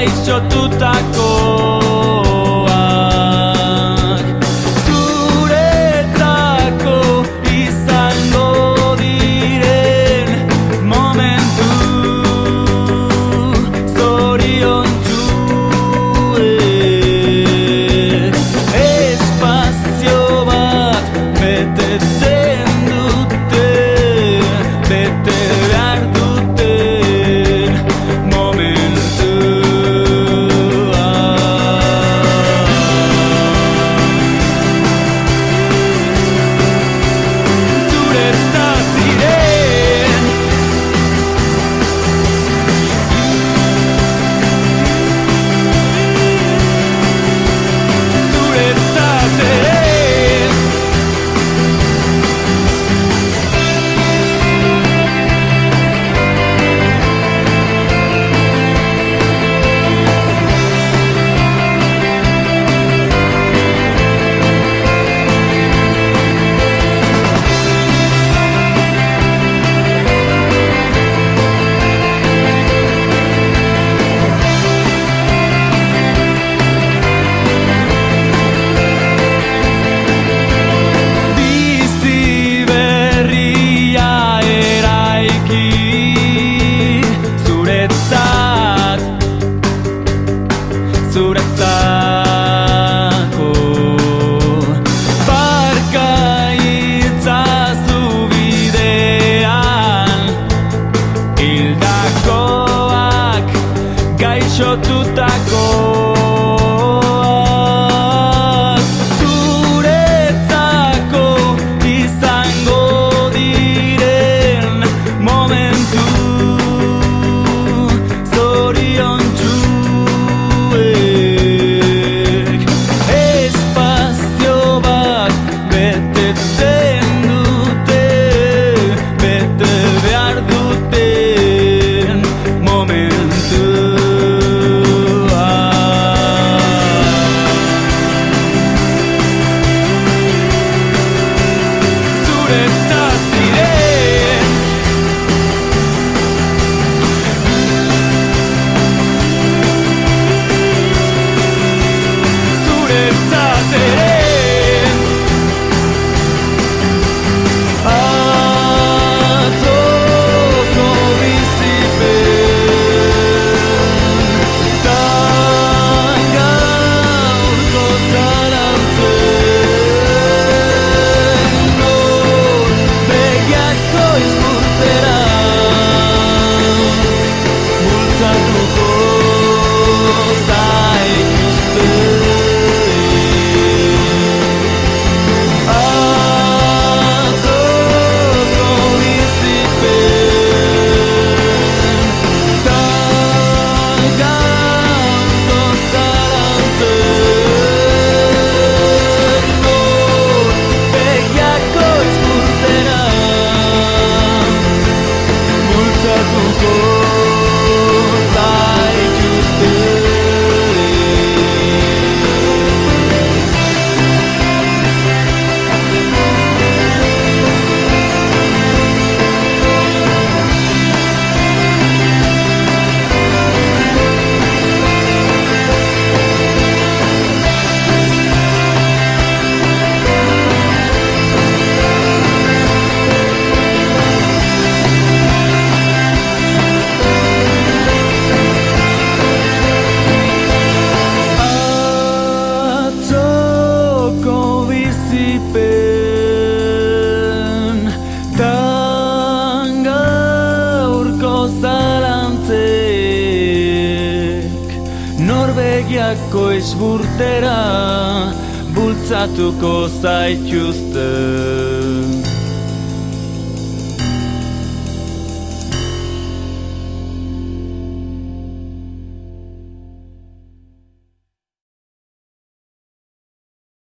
gaixotutakoak zuretzako izango diren momentu zoriontsuek espazio bat betetzen dute, bete behar duten momentua. Zuretzat ziren zuretzat ere zuretzako barka itzazu bidean hildakoak gaixotutakoak zuretzako izango diren momentu zoriontsuek espazio bat betetzen dute, bete behar duten momentua. Zuretzat ziren zuretzat ere atzoko bizipen tan gaurko zalantzen nor begiako izburtera bultzatuko zaituzte. Atzoko bizipen tan gaurko zalantzen nor begiako izburtera bultzatuko zaituzte. Atzoko bizipen tan gaurko zalantzek norbegiako izburtera bultzatuko zaituzte.